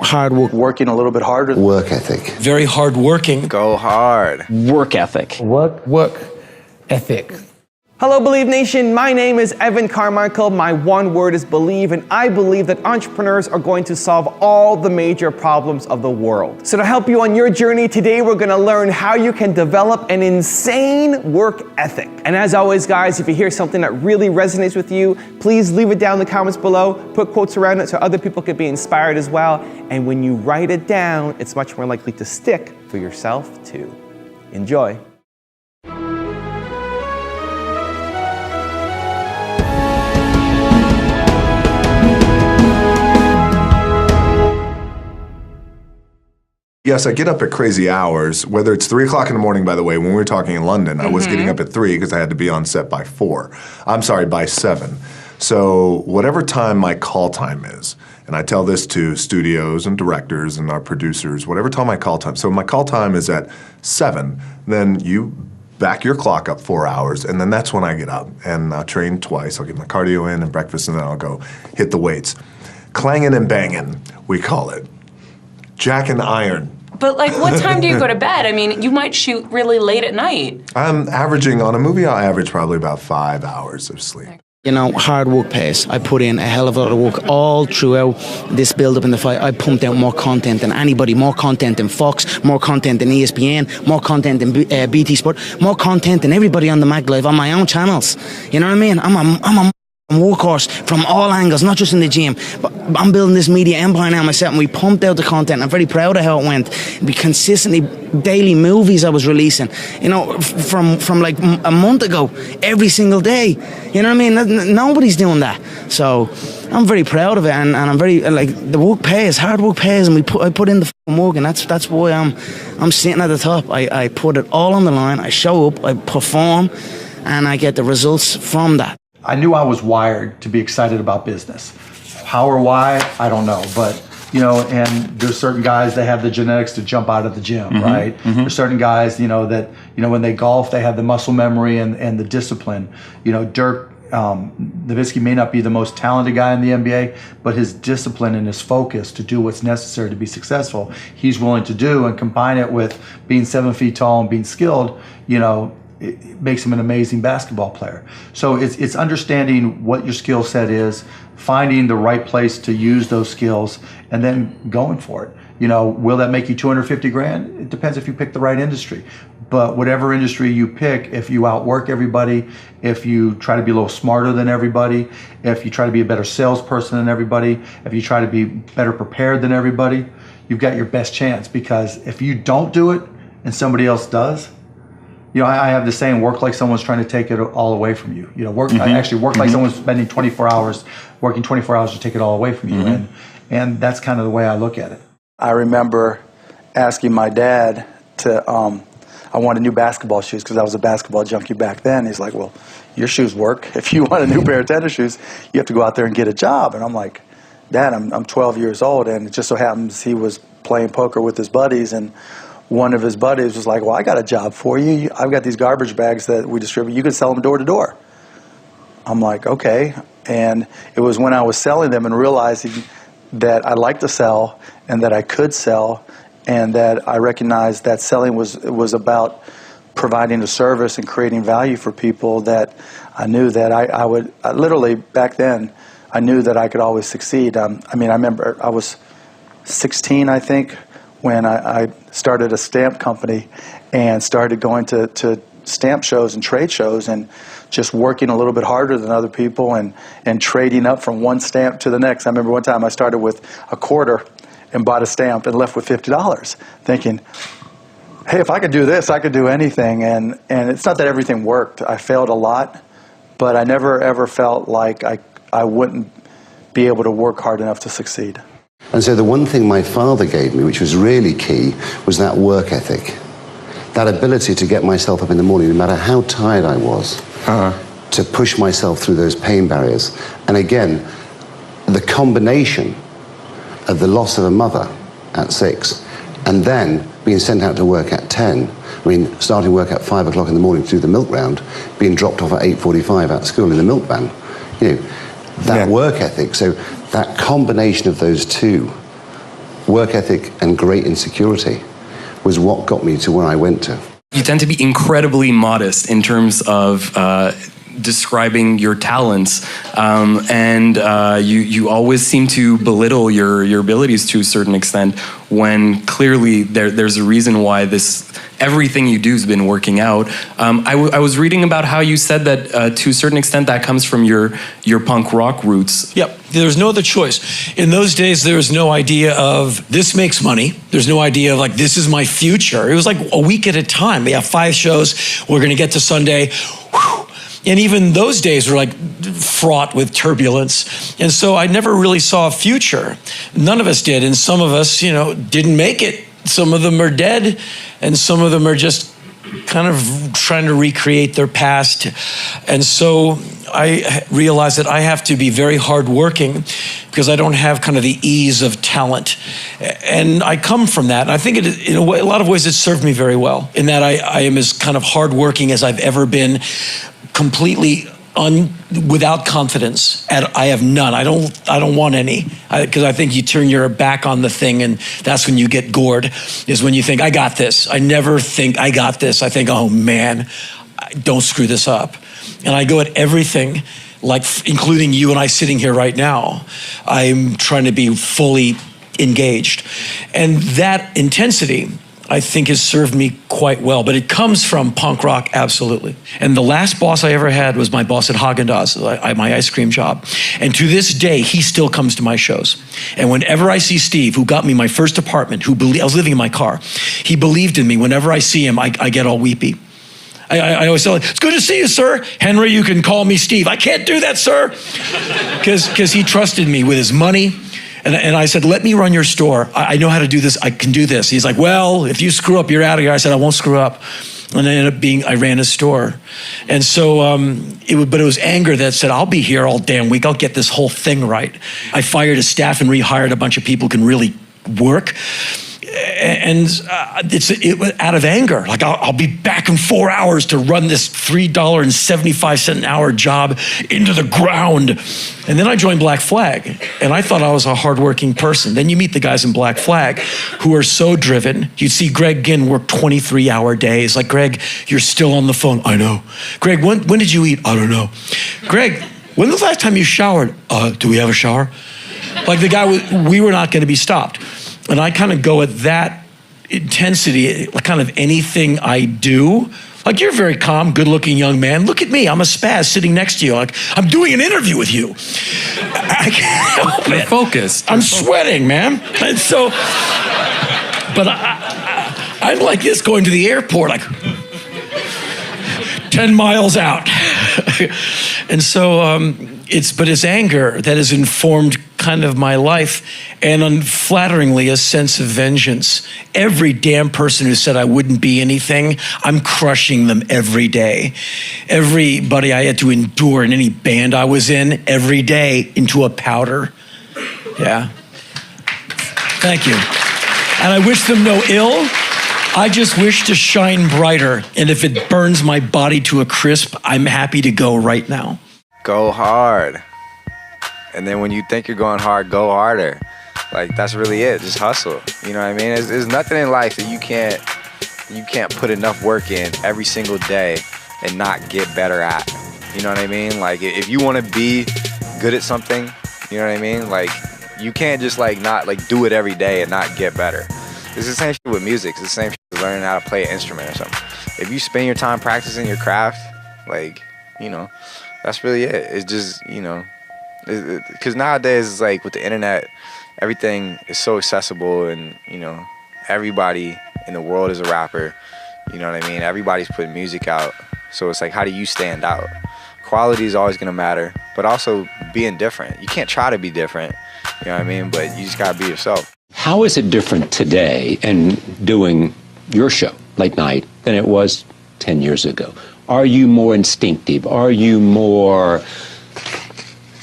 hard work. Working a little bit harder. Work ethic. Very hard working. Go hard. Work ethic. Work ethic. Hello, Believe Nation. My name is Evan Carmichael. My one word is believe, and I believe that entrepreneurs are going to solve all the major problems of the world. So to help you on your journey today, we're going to learn how you can develop an insane work ethic. And as always, guys, if you hear something that really resonates with you, please leave it down in the comments below. Put quotes around it so other people can be inspired as well. And when you write it down, it's much more likely to stick for yourself too. Enjoy. Yes, I get up at crazy hours, whether it's 3 o'clock in the morning, by the way. When we were talking in London, I was getting up at 3 because I had to be on set by 7. So whatever time my call time is, and I tell this to studios and directors and our producers, whatever time my call time, so my call time is at 7, then you back your clock up 4 hours, and then that's when I get up. And I'll train twice. I'll get my cardio in and breakfast, and then I'll go hit the weights. Clanging and banging, we call it. Jack and iron. But like, what time do you go to bed? I mean, you might shoot really late at night. I'm averaging, on a movie, I'll average probably about 5 hours of sleep. You know, hard work pays. I put in a hell of a lot of work all throughout this build-up in the fight. I pumped out more content than anybody, more content than Fox, more content than ESPN, more content than BT Sport, more content than everybody on the Mag Live on my own channels. You know what I mean? I'm a workhorse from all angles, not just in the gym, but I'm building this media empire now myself, and we pumped out the content. I'm very proud of how it went. We consistently, daily movies I was releasing, you know, from like a month ago, every single day. You know what I mean? Nobody's doing that. So I'm very proud of it, and I'm very, like, the work pays, hard work pays, and I put in the work, and that's why I'm sitting at the top. I put it all on the line, I show up, I perform, and I get the results from that. I knew I was wired to be excited about business. How or why, I don't know. But, you know, and there's certain guys that have the genetics to jump out of the gym, right? There's certain guys, you know, that, you know, when they golf, they have the muscle memory and the discipline. You know, Dirk Nowitzki may not be the most talented guy in the NBA, but his discipline and his focus to do what's necessary to be successful, he's willing to do, and combine it with being 7 feet tall and being skilled, you know, it makes him an amazing basketball player. So it's understanding what your skill set is, finding the right place to use those skills, and then going for it. You know, will that make you 250 grand? It depends if you pick the right industry. But whatever industry you pick, if you outwork everybody, if you try to be a little smarter than everybody, if you try to be a better salesperson than everybody, if you try to be better prepared than everybody, you've got your best chance. Because if you don't do it and somebody else does, you know, I have the saying, work like someone's trying to take it all away from you. You know, I actually work like someone's spending 24 hours, working 24 hours to take it all away from you. And that's kind of the way I look at it. I remember asking my dad to, I wanted new basketball shoes because I was a basketball junkie back then. He's like, well, your shoes work. If you want a new pair of tennis shoes, you have to go out there and get a job. And I'm like, Dad, I'm 12 years old, and it just so happens he was playing poker with his buddies, and one of his buddies was like, well, I got a job for you. I've got these garbage bags that we distribute. You can sell them door to door. I'm like, okay. And it was when I was selling them and realizing that I liked to sell and that I could sell, and that I recognized that selling was about providing a service and creating value for people, that I knew that I would, literally back then, I knew that I could always succeed. I mean, I remember I was 16, I think, when I started a stamp company and started going to stamp shows and trade shows and just working a little bit harder than other people and trading up from one stamp to the next. I remember one time I started with a quarter and bought a stamp and left with $50, thinking, hey, if I could do this, I could do anything. And it's not that everything worked. I failed a lot, but I never ever felt like I wouldn't be able to work hard enough to succeed. And so the one thing my father gave me, which was really key, was that work ethic. That ability to get myself up in the morning, no matter how tired I was, to push myself through those pain barriers. And again, the combination of the loss of a mother at 6, and then being sent out to work at 10, I mean, starting work at 5 o'clock in the morning to do the milk round, being dropped off at 8:45 at school in the milk van. You know, that work ethic. So that combination of those two work ethic and great insecurity was what got me to where I went to. You tend to be incredibly modest in terms of describing your talents, and you always seem to belittle your abilities to a certain extent, when clearly there's a reason why everything you do has been working out. I was reading about how you said that to a certain extent that comes from your punk rock roots. Yep, there's no other choice. In those days, there was no idea of this makes money. There's no idea of like, this is my future. It was like a week at a time. We have 5 shows. We're going to get to Sunday. Whew. And even those days were like fraught with turbulence. And so I never really saw a future. None of us did. And some of us, didn't make it. Some of them are dead. And some of them are just kind of trying to recreate their past. And so I realized that I have to be very hardworking because I don't have kind of the ease of talent. And I come from that. And I think in a lot of ways it served me very well, in that I am as kind of hardworking as I've ever been, completely without confidence. I have none. I don't want any, because I think you turn your back on the thing, and that's when you get gored, is when you think, I got this. I never think I got this. I think, oh man, don't screw this up. And I go at everything, like including you and I sitting here right now. I'm trying to be fully engaged. And that intensity, I think, has served me quite well, but it comes from punk rock, absolutely. And the last boss I ever had was my boss at Haagen-Dazs, my ice cream job. And to this day, he still comes to my shows. And whenever I see Steve, who got me my first apartment, I was living in my car, he believed in me. Whenever I see him, I get all weepy. I always tell him, it's good to see you, sir. Henry, you can call me Steve. I can't do that, sir. Because he trusted me with his money. And I said, let me run your store. I know how to do this. I can do this. He's like, well, if you screw up, you're out of here. I said, I won't screw up. And I ended up I ran his store. And so, but it was anger that said, I'll be here all damn week. I'll get this whole thing right. I fired his staff and rehired a bunch of people who can really work. And it was out of anger. Like, I'll be back in 4 hours to run this $3.75 an hour job into the ground. And then I joined Black Flag, and I thought I was a hardworking person. Then you meet the guys in Black Flag who are so driven. You see Greg Ginn work 23-hour days. Like, Greg, you're still on the phone. I know. Greg, when did you eat? I don't know. Greg, when was the last time you showered? Do we have a shower? Like, the guy, we were not going to be stopped. And I kind of go at that intensity, kind of anything I do. Like, you're a very calm, good-looking young man. Look at me, I'm a spaz sitting next to you. Like, I'm doing an interview with you. I can't help it. You're focused. I'm sweating, man. And so, but I'm like this going to the airport, like 10 miles out. And so, it's anger that has informed kind of my life, and unflatteringly, a sense of vengeance. Every damn person who said I wouldn't be anything, I'm crushing them every day. Everybody I had to endure in any band I was in, every day, into a powder. Yeah. Thank you. And I wish them no ill. I just wish to shine brighter. And if it burns my body to a crisp, I'm happy to go right now. Go hard. And then when you think you're going hard, go harder. Like, that's really it. Just hustle. You know what I mean? There's nothing in life that you can't put enough work in every single day and not get better at. You know what I mean? Like, if you want to be good at something, you know what I mean? Like, you can't just not do it every day and not get better. It's the same shit with music. It's the same shit with learning how to play an instrument or something. If you spend your time practicing your craft, that's really it. It's just, because nowadays it's like with the internet, everything is so accessible, and everybody in the world is a rapper. You know what I mean? Everybody's putting music out, so it's like, how do you stand out? Quality is always gonna matter, but also being different. You can't try to be different, you know what I mean? But you just gotta be yourself. How is it different today in doing your show, Late Night, than it was 10 years ago? Are you more instinctive? Are you more...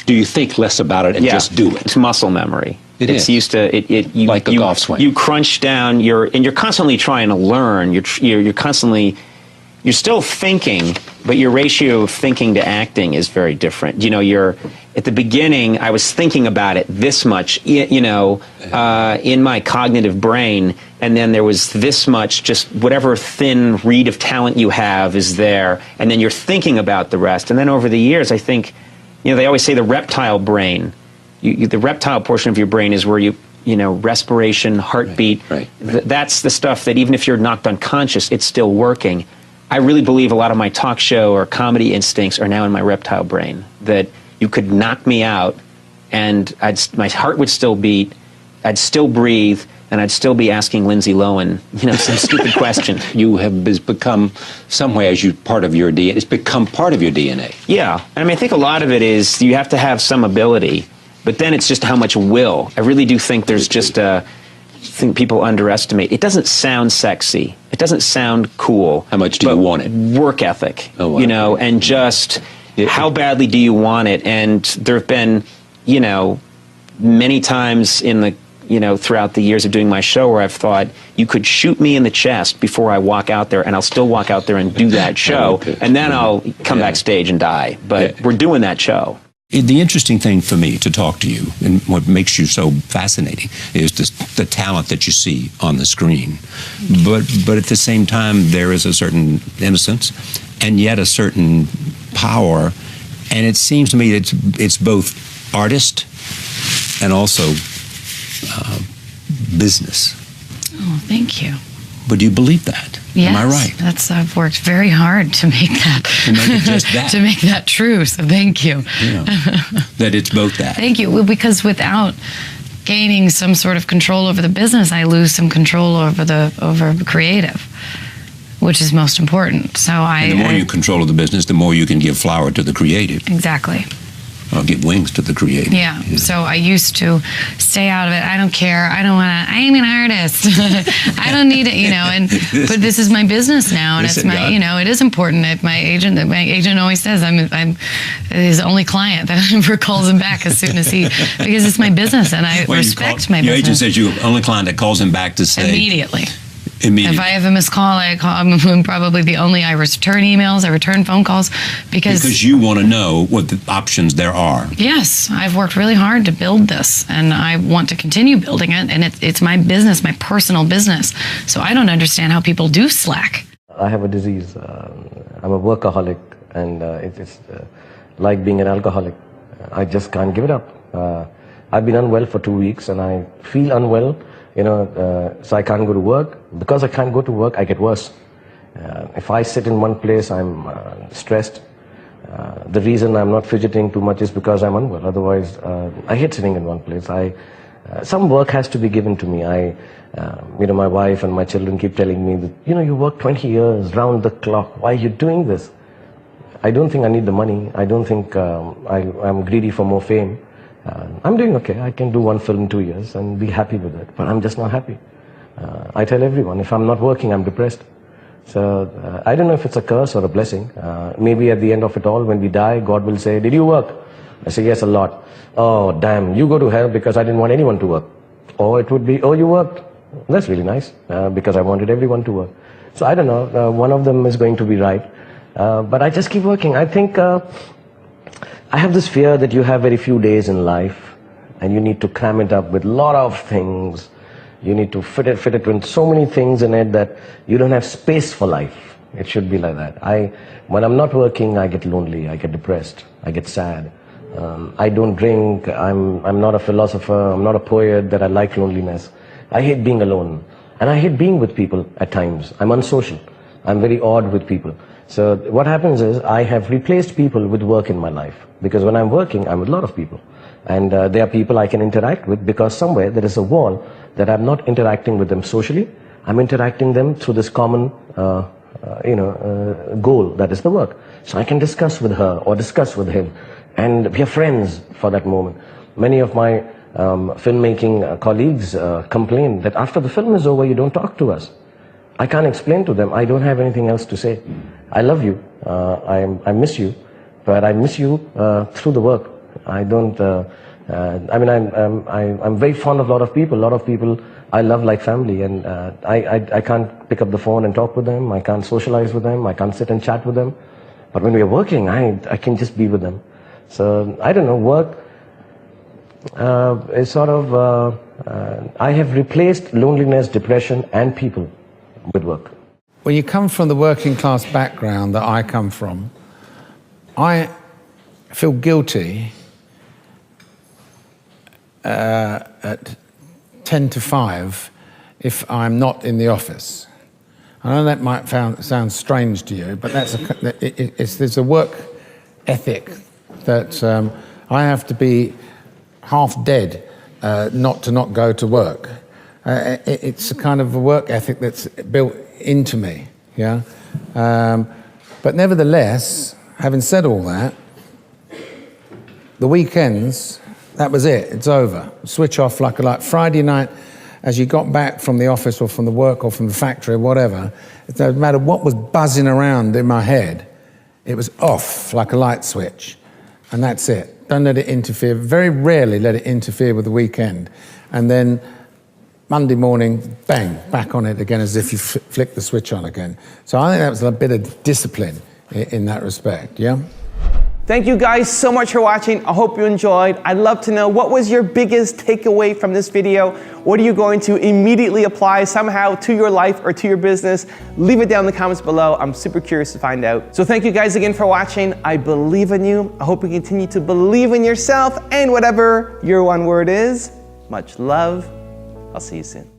Do you think less about it and just do it? It's muscle memory. It's used to like a golf swing. You crunch down. You're constantly trying to learn. You're still thinking but your ratio of thinking to acting is very different. You know, at the beginning, I was thinking about it this much, in my cognitive brain, and then there was this much, just whatever thin reed of talent you have is there, and then you're thinking about the rest. And then over the years, I think, they always say the reptile brain, the reptile portion of your brain is where respiration, heartbeat, that's the stuff that even if you're knocked unconscious, it's still working. I really believe a lot of my talk show or comedy instincts are now in my reptile brain, that you could knock me out and my heart would still beat, I'd still breathe, and I'd still be asking Lindsay Lohan, some stupid question. You have become, some way, part of your DNA. It's become part of your DNA. Yeah. I think a lot of it is you have to have some ability, but then it's just how much will. I really do think there's just think people underestimate. It doesn't sound sexy. It doesn't sound cool. How much do you want it? Work ethic, and just how badly do you want it? And there have been, many times in the, throughout the years of doing my show where I've thought, you could shoot me in the chest before I walk out there, and I'll still walk out there and do that show, and then I'll come backstage and die. But we're doing that show. The interesting thing for me to talk to you, and what makes you so fascinating, is the talent that you see on the screen. But at the same time, there is a certain innocence, and yet a certain power. And it seems to me it's both artist and also business. Oh, thank you. But do you believe that? Yes, am I right? I've worked very hard to make that. To make it just that. To make that true, so thank you. Yeah. That it's both that. Thank you, because without gaining some sort of control over the business, I lose some control over the creative, which is most important. So and the more you control the business, the more you can give flower to the creative. Exactly. Or give wings to the creative. Yeah. So I used to stay out of it. I don't care. I don't want to. I'm an artist. I don't need it. But this is my business now, and it's my. It is important. If my agent always says I'm his only client that ever calls him back as soon as because it's my business, and I respect my business. Your agent says you're the only client that calls him back to say immediately. If I have a missed call, I'm probably the only. I return emails, I return phone calls because you want to know what the options there are. Yes, I've worked really hard to build this, and I want to continue building it. And it's my business, my personal business. So I don't understand how people do slack. I have a disease. I'm a workaholic, and it's like being an alcoholic. I just can't give it up. I've been unwell for 2 weeks, and I feel unwell. So I can't go to work. Because I can't go to work, I get worse. If I sit in one place, I'm stressed. The reason I'm not fidgeting too much is because I'm unwell. Otherwise, I hate sitting in one place. Some work has to be given to me. My wife and my children keep telling me that, you work 20 years round the clock. Why are you doing this? I don't think I need the money. I don't think I'm greedy for more fame. I'm doing okay. I can do one film in 2 years and be happy with it, but I'm just not happy. I tell everyone, if I'm not working, I'm depressed. So I don't know if it's a curse or a blessing. Maybe at the end of it all, when we die, God will say, did you work? I say, yes, a lot. Oh, damn, you go to hell because I didn't want anyone to work. Or it would be, oh, you worked. That's really nice, because I wanted everyone to work. So I don't know, one of them is going to be right. But I just keep working. I think I have this fear that you have very few days in life, and you need to cram it up with a lot of things. You need to fit it with so many things in it that you don't have space for life. It should be like that. When I'm not working, I get lonely, I get depressed, I get sad. I don't drink, I'm not a philosopher, I'm not a poet, that I like loneliness. I hate being alone. And I hate being with people at times. I'm unsocial. I'm very odd with people. So what happens is I have replaced people with work in my life. Because when I'm working, I'm with a lot of people. And there are people I can interact with because somewhere there is a wall that I'm not interacting with them socially. I'm interacting them through this common goal, that is the work. So I can discuss with her or discuss with him. And we are friends for that moment. Many of my filmmaking colleagues complain that after the film is over, you don't talk to us. I can't explain to them. I don't have anything else to say. I love you. I miss you. But I miss you through the work. I don't... I'm very fond of a lot of people. A lot of people I love like family. And I can't pick up the phone and talk with them. I can't socialize with them. I can't sit and chat with them. But when we are working, I can just be with them. So I don't know, work is sort of, I have replaced loneliness, depression, and people with work. When you come from the working class background that I come from, I feel guilty at 10 to 5 if I'm not in the office. I know that might sound strange to you, but there's a work ethic that I have to be half dead not to go to work. It's a kind of a work ethic that's built into me, yeah? But nevertheless, having said all that, the weekends, that was it, it's over. Switch off like a light. Friday night, as you got back from the office or from the work or from the factory or whatever, it doesn't matter what was buzzing around in my head, it was off like a light switch. And that's it. Don't let it interfere, very rarely let it interfere with the weekend. And then Monday morning, bang, back on it again as if you flick the switch on again. So I think that was a bit of discipline in that respect, yeah? Thank you guys so much for watching. I hope you enjoyed. I'd love to know, what was your biggest takeaway from this video? What are you going to immediately apply somehow to your life or to your business? Leave it down in the comments below. I'm super curious to find out. So thank you guys again for watching. I believe in you. I hope you continue to believe in yourself and whatever your one word is. Much love. I'll see you soon.